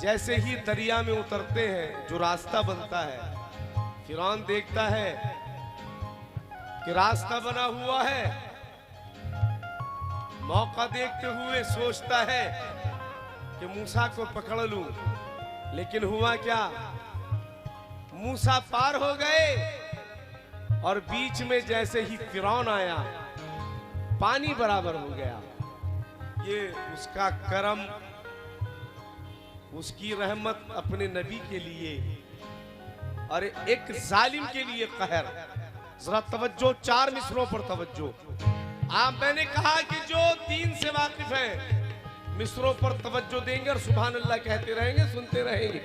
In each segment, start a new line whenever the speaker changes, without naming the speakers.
जैसे ही दरिया में उतरते हैं जो रास्ता बनता है, फिरौन देखता है कि रास्ता बना हुआ है, मौका देखते हुए सोचता है कि मूसा को पकड़ लूं, लेकिन हुआ क्या, मूसा पार हो गए और बीच में जैसे ही फिरौन आया पानी बराबर हो गया। ये उसका करम, उसकी रहमत अपने नबी के लिए और एक जालिम के लिए कहर। जरा तवज्जो, 4 मिसरों पर तवज्जो। मैंने कहा कि जो दीन से वाकिफ है मिसरों पर तवज्जो देंगे और सुभान अल्लाह कहते रहेंगे, सुनते रहेंगे।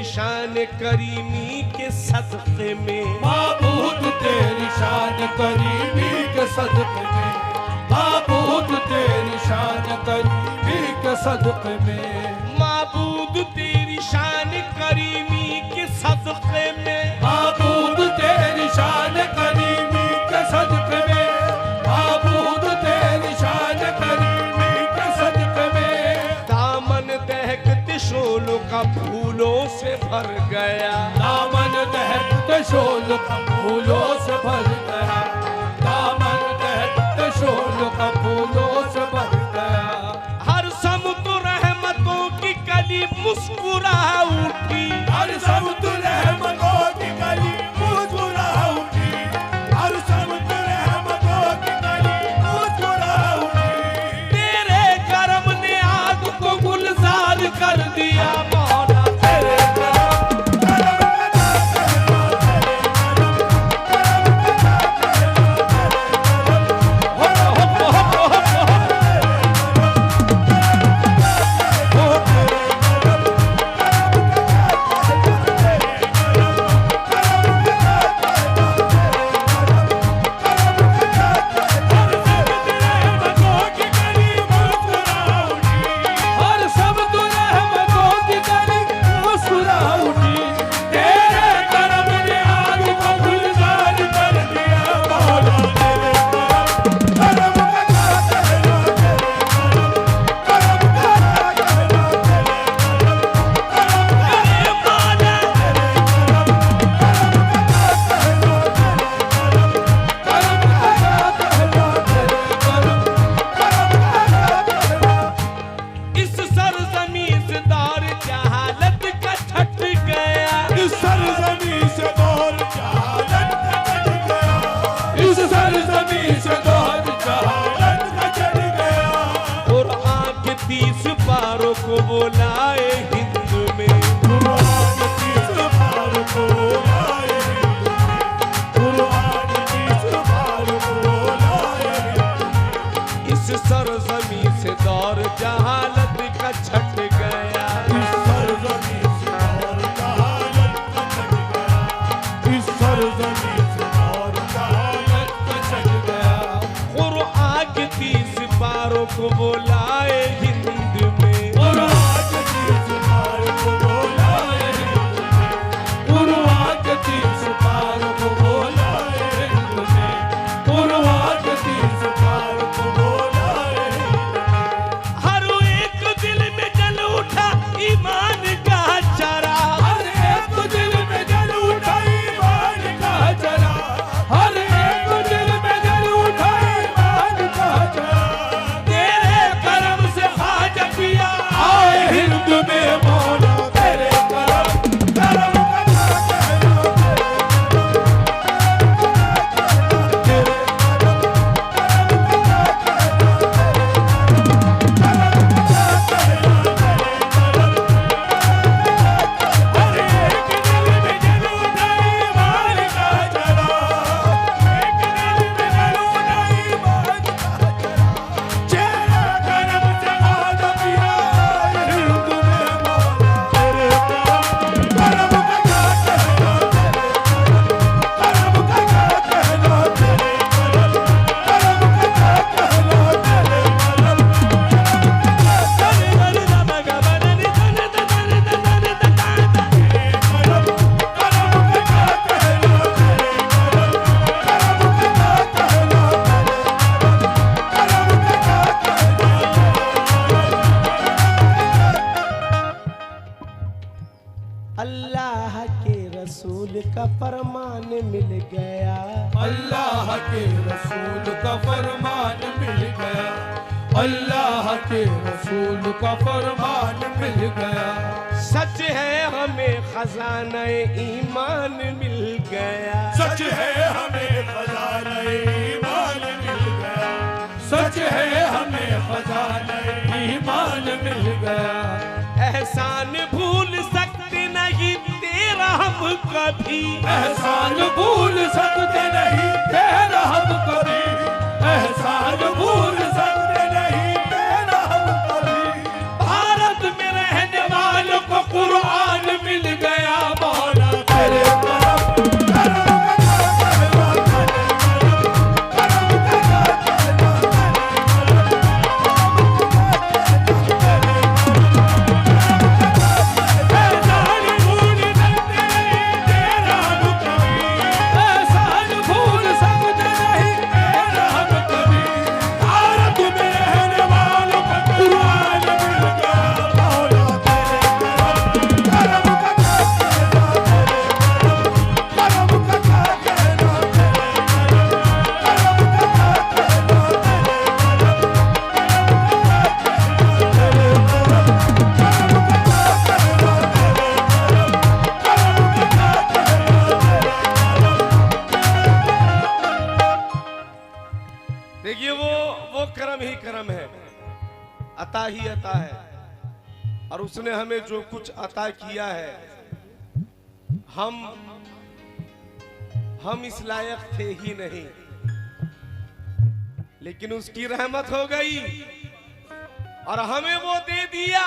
शान करीमी के सदक़े में,
माबूद तेरी शान करीमी के सदक़े में, माबूद तेरी शान करीमी के सदक़े में,
माबूद तेरी शान करीमी के सदक़े में,
माबूद तेरी शान करीमी के सदक़े में, माबूद तेरी शान करीमी के सदक़े में,
दामन दहकते शोलों का फूलों से भर गया,
दामन दहकते शोलों का फूलों से भर गया, दामन दहकते शोलों का फूलों से भर गया।
हर समुद्र रहमतों की कली मुस्कुरा उठी,
हर समुद्र रहमतों की कली मुस्कुरा उठी, हर समुद्र रहमतों की कली मुस्कुरा उठी।
तेरे करम ने आग को गुलजार कर दिया मौला, को बोलाए हिंद में,
कुरान की ज़बान को बोलाए हिंद में, कुरान की ज़बान को बोलाए हिंद में।
इस सरजमी से दौर जहालत का छट गया,
इस सरजमी से दौर जहालत का छट गया, इस सरजमी से दौर जहालत का छट गया।
कुरान के 30 पारों को बोलाए हिंद में,
हर एक दिल में जल उठा ईमान का जरा,
फरमान मिल गया।
अल्लाह के रसूल का फरमान मिल गया, अल्लाह के रसूल का फरमान मिल गया।
सच है हमें खजाना ईमान मिल गया।
सच है हमें खजाना ईमान मिल गया, सच है हमें खजाना ईमान मिल गया।
एहसान भूल सकते नहीं तेरा हम कभी,
एहसान भूल सकते नहीं तेरा हम कभी, एहसान भूल सकते नहीं तेरा हम कभी।
भारत में रहने वालों को
कुरान मिल गया, मौला तेरे करम करम
देखिए वो करम ही करम है, अता ही अता है। और उसने हमें जो कुछ अता किया है, हम इस लायक थे ही नहीं, लेकिन उसकी रहमत हो गई और हमें वो दे दिया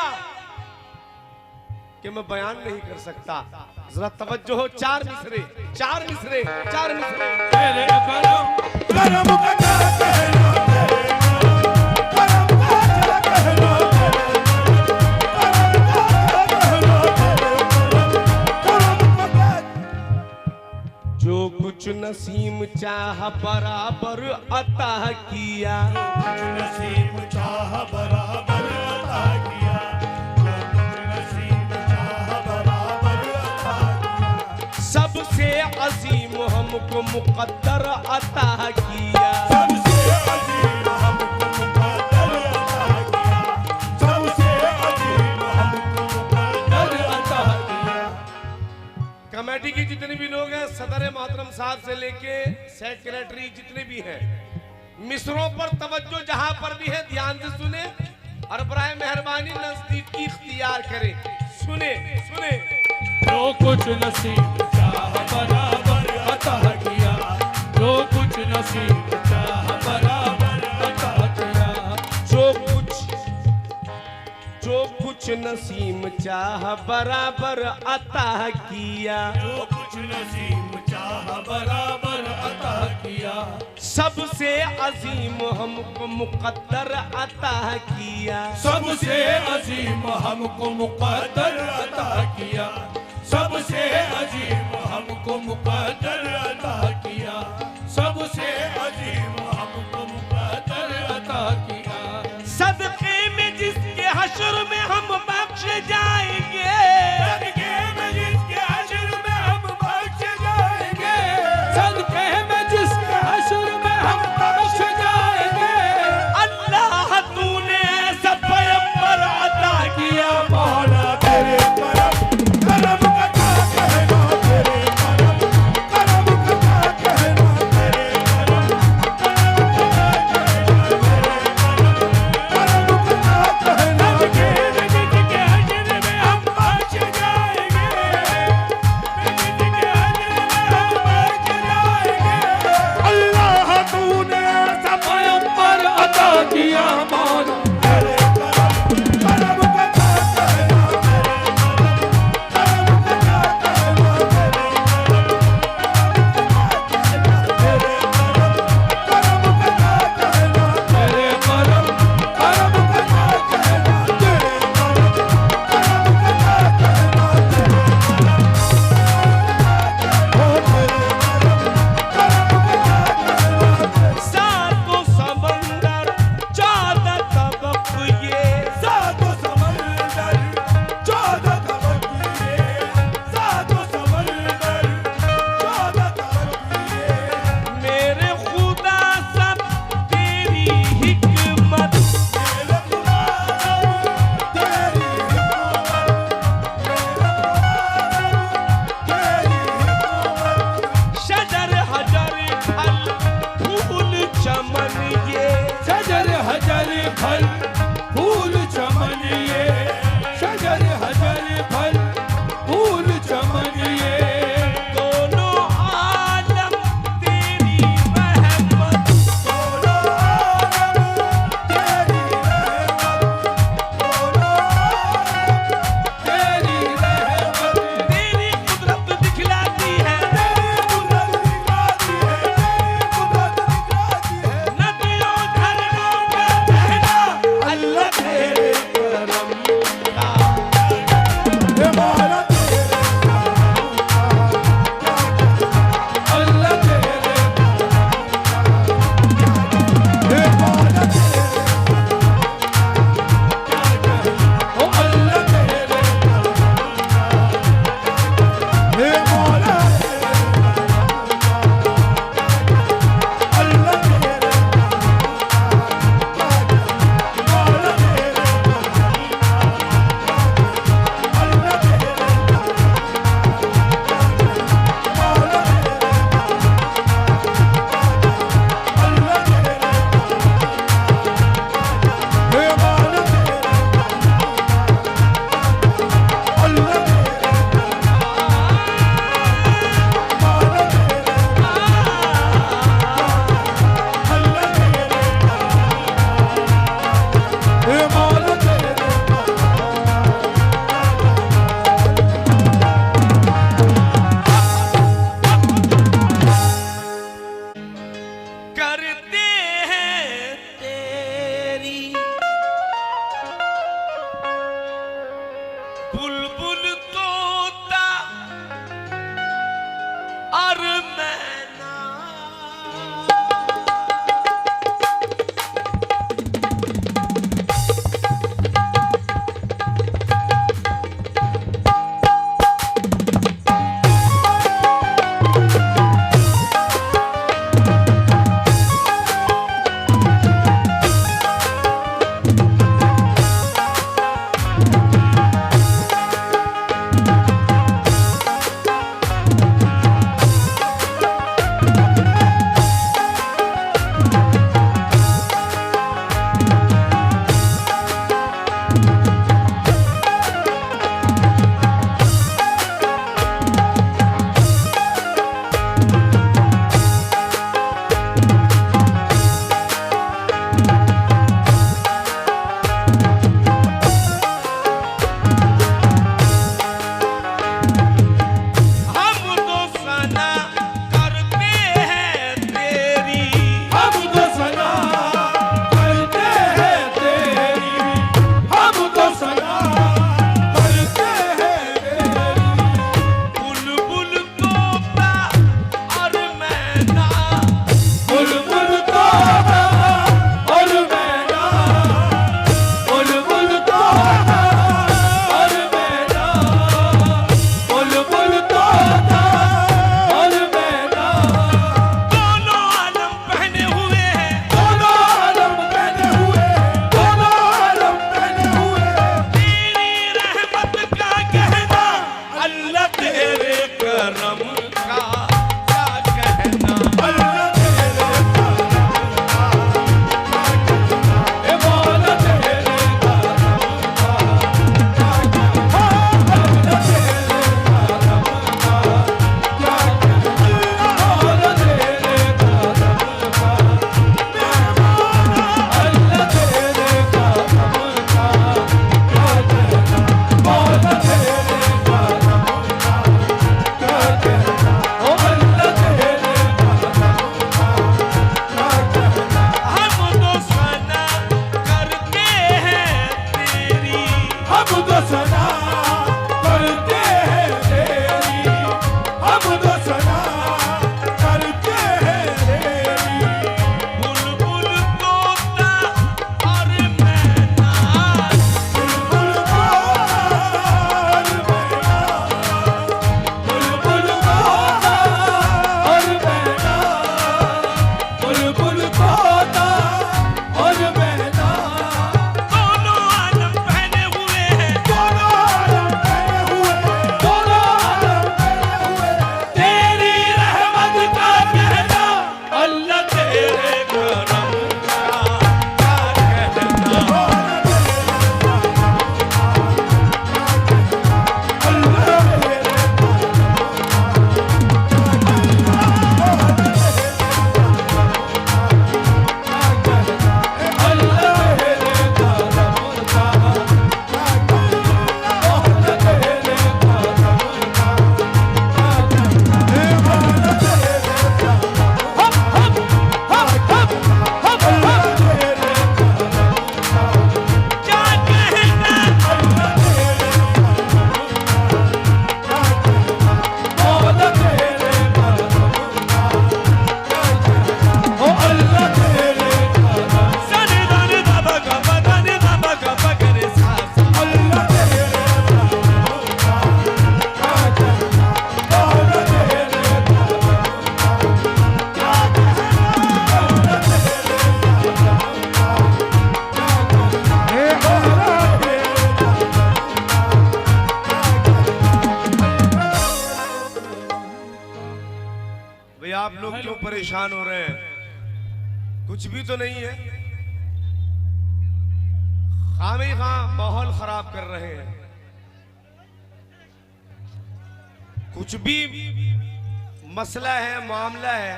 कि मैं बयान नहीं कर सकता। जरा तवज्जो हो, चार मिसरे चार मिसरे चार मिसरे।
तेरे करम करम का क्या कहना, करम का क्या कहना,
जो कुछ नसीम चाह बराबर अता किया,
नसीब चाह बराबर अता किया, जो कुछ नसीब चाह बराबर अता किया।
सबसे अजीम हमको मुकद्दर अता किया।
सबसे अजीम हमको मुकद्दर अता किया, सबसे अजीम हमको मुकद्दर अता किया।
कमेटी के जितने भी लोग हैं, सदर मोहतरम साहब से लेके सेक्रेटरी जितने भी हैं, मिसरों पर तवज्जो जहां पर भी है ध्यान से सुने और बराए मेहरबानी नजदीकी इख्तियार करें। सुने सुने।
जो कुछ नसीब चाह बराबर अता किया, जो कुछ नसीब चाह बराबर अता किया।
जो कुछ नसीम चाह बराबर अता किया।
जो कुछ नसीब चाह बराबर अता किया।
सबसे अजीम हमको मुकद्दर अता किया।
सबसे अजीम हमको मुकद्दर अता किया, सबसे अजीम हमको मुकद्दर अता किया, सबसे अजीम हमको मुकद्दर अता किया।
सदके में जिसके हश्र में हम बख्श जाएंगे,
सदके में जिसके हश्र में हम बख्श जाएंगे, सदके में जिसके हश्र में हम बख्श जाएंगे।
अल्लाह तूने ऐसा पैगंबर अता किया।
मौला तेरे करम करम का क्या कहना, तेरे करम करम का तो सना करते हैं तेरी, हम तो सना करते हैं तेरी।
बुलबुल तोता और मैना,
बुलबुल और मैना, बुलबुल और मैना, बुलबुल तोता और मैना,
दोनों आलम पहने हुए हैं,
दोनों आलम पहने हुए, दोनों आलम पहने हुए, तेरी रहमत का कहना,
अल्लाह तेरे करम का क्या कहना।
अल्लाह मेरे अल्लाह मेरे करम का, मोहब्बत तेरे करम का, इबादत तेरे करम का, अल्लाह तेरे करम का,
क्या कहना
अल्लाह तेरे मोहब्बत तेरे करम का, ओ अल्लाह तेरे करम,
सनी दानी बाबा का बदानी बाबा का बगरे सासा।
अल्लाह तेरे करम का, मोहब्बत तेरे करम का,
भाई आप लोग क्यों परेशान हो रहे हैं? कुछ भी तो नहीं है, खामी खां माहौल खराब कर रहे हैं। कुछ भी मसला है, मामला है,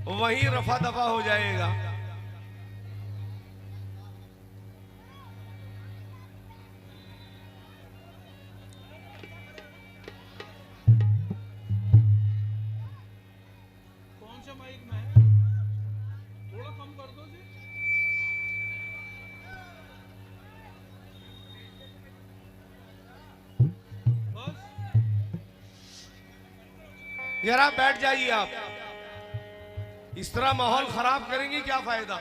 वहीं रफा दफा हो जाएगा।
कौन सा माइक में है? थोड़ा कम कर दो जी। बस
जरा बैठ जाइए आप। इस तरह माहौल खराब करेंगे क्या फायदा?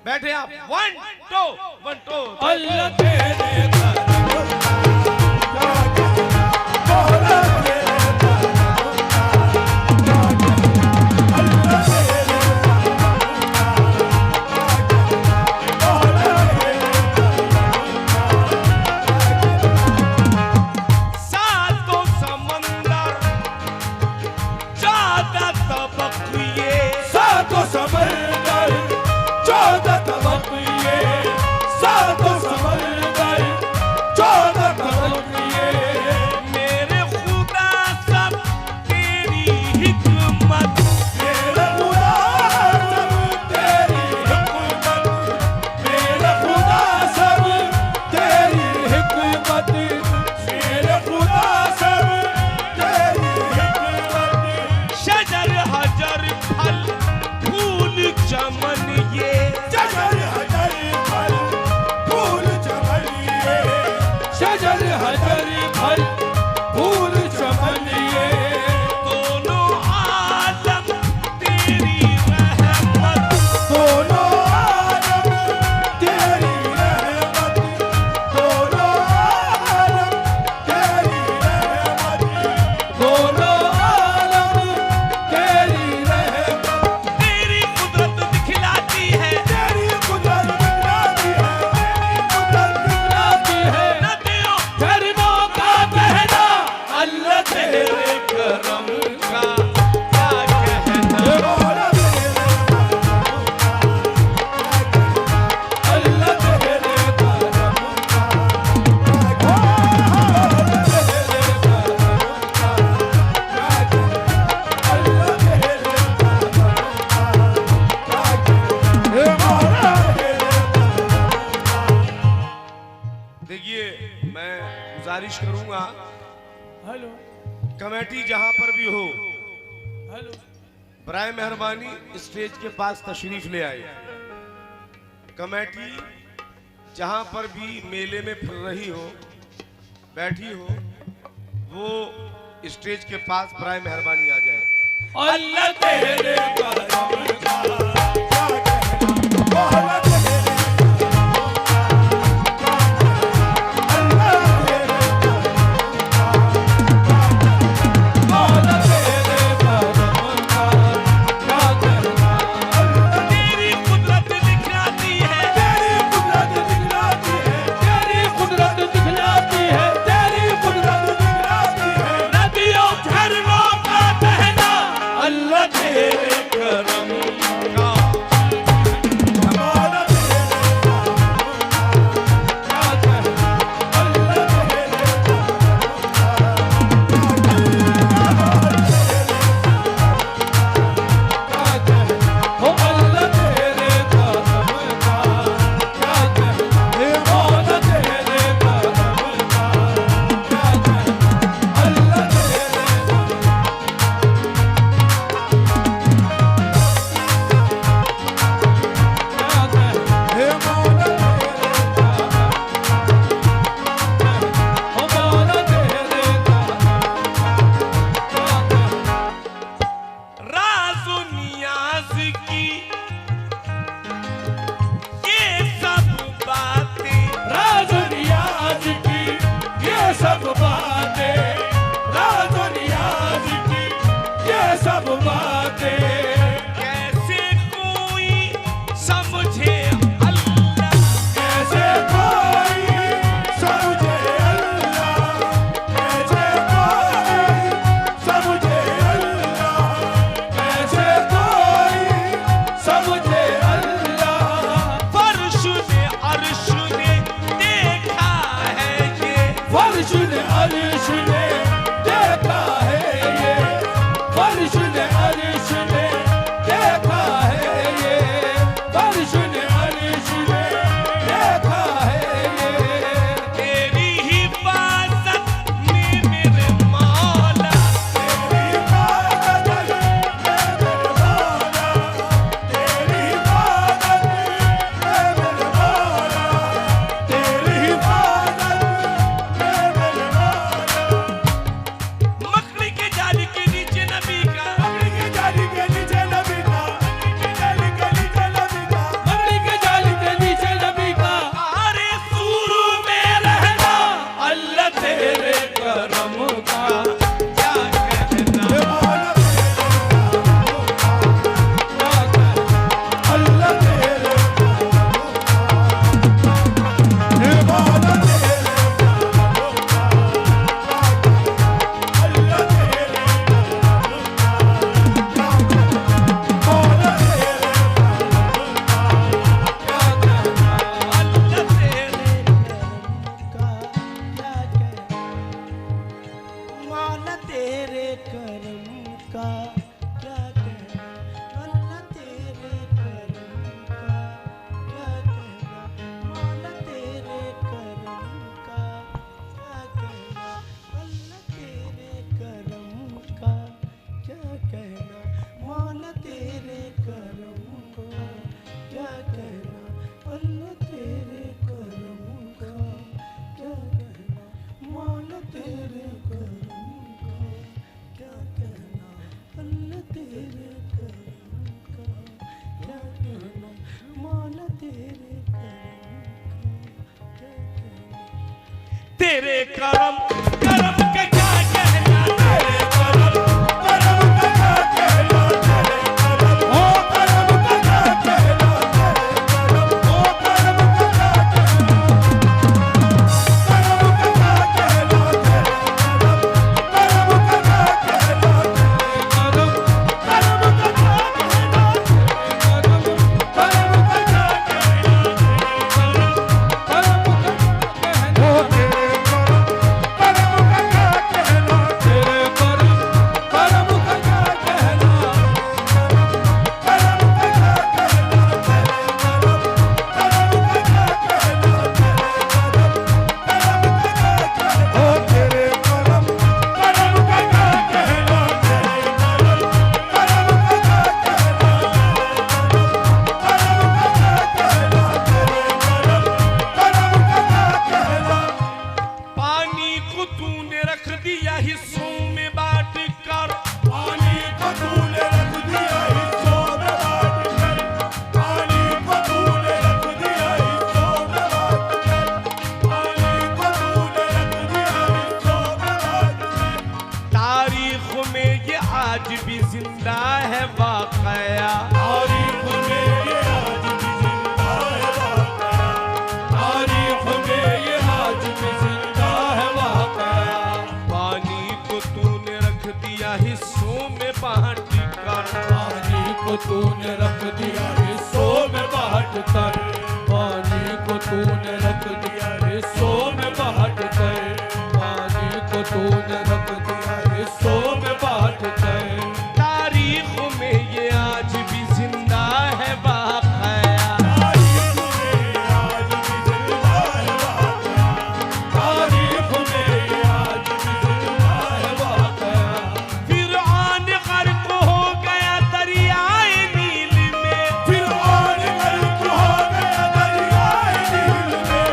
बैठे आप। 1 2 1 2।
अल्लाह तेरे करम का, मोहब्बत तेरे करम का, अल्लाह तेरे करम का, मोहब्बत तेरे करम का,
सातों समंदर ज्यादा तबकिए,
सातों समंदर 14 तबकिए, सातों समंदर 14 तबकिए,
मेरे खुदा सब तेरी हिकमत,
मेरे खुदा सब तेरी हिकमत, मेरे खुदा सब तेरी हिकमत, मेरे खुदा सब तेरी हिकमत,
शजर हजर फल फूल चमन ये,
शजर हजर फल फूल चमनिए, शजर हजर फल फूल चमनिए,
दोनों आलम तेरी रहमत,
दोनों आलम तेरी रहमत, दोनों आलम तेरी रहमत, दोनों आलम तेरी रहमत,
तेरी कुदरत दिखलाती है,
तेरी कुदरत दिखलाती है, तेरी कुदरत दिखलाती है,
नदियों
झरनों का बहना, अल्लाह तेरे
करम का क्या कहना।
मौला तेरे करम का, अल्लाह तेरे करम का, मौला तेरे करम का, अल्लाह तेरे करम का, मौला तेरे
देखिए, मैं गुजारिश करूंगा
हेलो
कमेटी जहां पर भी हो,
हेलो
बराए मेहरबानी स्टेज के पास तशरीफ ले आए। कमेटी जहां पर भी मेले में फिर रही हो, बैठी हो, वो स्टेज के पास प्राय मेहरबानी आ जाए।
अल्लाह तेरे करम का
क्या कहना मौला तेरे
मौला तेरे करम का क्या कहना। तेरी कुदरत दिखलाती है,
तेरी कुदरत दिखलाती है,
तेरी कुदरत दिखलाती है, तेरी कुदरत
दिखलाती है।
नदियों झरनों का बहना अल्लाह तेरे करम का
मौला तेरे
क्या कहना। अल्लाह क्या कहना। ओ अल्लाह तेरे करम का क्या कहना। मौला तेरे करम का क्या कहना। अल्लाह तेरे क्या कहना।
हे मौला
ओ मौला तेरे राज़ो नियाज़ की ये सब बातें,
राज नियाज की ये सब बातें, राज नियाज की ये सब बातें।
कैसे कोई समझे अल्लाह।
कैसे कोई समझे अल्लाह, कैसे कोई समझे अल्लाह, कैसे कोई समझे अल्लाह।
फर्श ने अर्श ने देखा है ये,
फर्श ने अर्श ने देखा है ये, फर्श ने अर्श ने देखा है ये, फर्श ने अर्श ने देखा है ये।
तेरी हिफाजत में मेरे मौला,
तेरी इबादत में मेरे मौला, तेरी इबादत में मेरे मौला, तेरी इबादत में मेरे मौला।
मकड़ी के जाल के नीचे नबी का,
मकड़ी के जाली के नीचे नबी का, जाली के नीचे नबी का,
मकड़ी के जाल के नीचे नबी का। आरे सूरू में रहना अल्लाह तेरे करम का क्या कहना।
हे मौला
क्या कहना।
अल्लाह तेरे हे मौला तेरे अल्लाह तेरे मौला तेरे
क्या कहना। अल्लाह तेरे
मौला तेरे करम का क्या कहना। अल्लाह तेरे करम का क्या कहना। मौला तेरे करम का क्या कहना। अल्लाह तेरे करम का क्या कहना। मौला तेरे करम का क्या कहना। अल्लाह तेरे करम का क्या कहना। मौला तेरे करम का क्या कहना। अल्लाह तेरे करम का क्या कहना। मौला तेरे करम का क्या कहना।
तेरे करम करम का क्या कहना। तेरे करम
करम का क्या कहना, तेरे करम ओ करम का क्या कहना, तेरे करम ओ करम का क्या कहना, करम का क्या कहना, तेरे करम, करम का क्या कहना, तेरे
करम
करम का क्या कहना,
करम
करम का क्या कहना,
करम का कहना।
ओ तेरे करम, करम
बांट कर, पानी को तूने रख दिया हिस्सों में बांट कर, पानी को तूने रख दिया हिस्सों में बांट कर।
तारीख में ये आज भी जिंदा है वाक़या,
तारीख में आज भी जिंदा है वाक़या,
तारीख में आज भी जिंदा है वाक़या।
फिरौन गर्क हो गया दरियाए नील में,
फिरौन गर्क हो गया दरियाए नील में,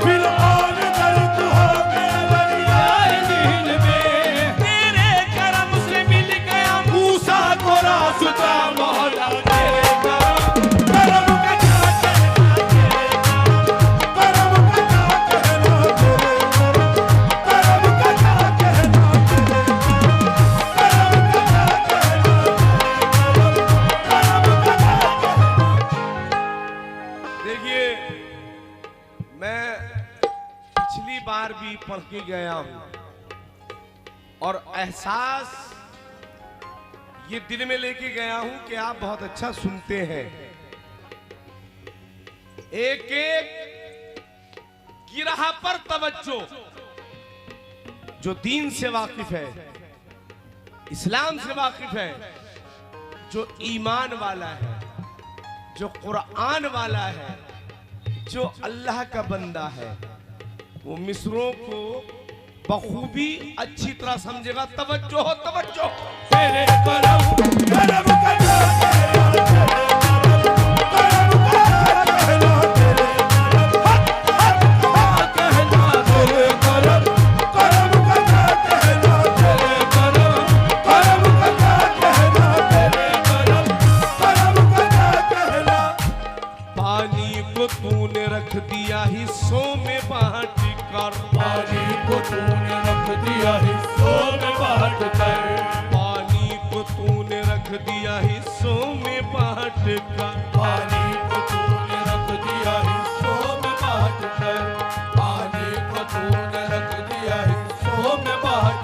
फिरौन गर्क हो गया दरियाए
नील में
तेरे करम से मिल गया मूसा को रास्ता।
मौला तेरे करम,
करम का क्या कहना तेरे करम, करम का क्या कहना तेरे करम, करम का क्या कहना तेरे करम, करम का क्या कहना तेरे करम, करम का क्या कहना।
देखिए, मैं पिछली बार भी पढ़ के गया हूं और एहसास ये दिल में लेके गया हूं कि आप बहुत अच्छा सुनते हैं। एक एक गिरहा पर तवज्जो, जो दीन से वाकिफ है, इस्लाम से वाकिफ है, जो ईमान वाला है, जो कुरान वाला है, जो अल्लाह का बंदा है, वो मिसरों को बखूबी अच्छी तरह समझेगा। तवज्जो हो, तवज्जो।
तेरे करम,
करम का क्या कहना तेरे करम, करम का क्या कहना तेरे करम,
कहना तेरे करम,
करम का क्या कहना तेरे
करम,
करम का क्या कहना तेरे
करम।
करम का क्या कहना।
पानी को तूने रख दिया हिस्सों में बांट कर,
पानी को तूने रख दिया हिस्सों में बांट कर,
पानी को तूने रख दिया हिस्सों में बांट कर।
पानी को तूने रख दिया हिस्सों में बांट कर, पानी को तूने रख दिया हिस्सों में बांट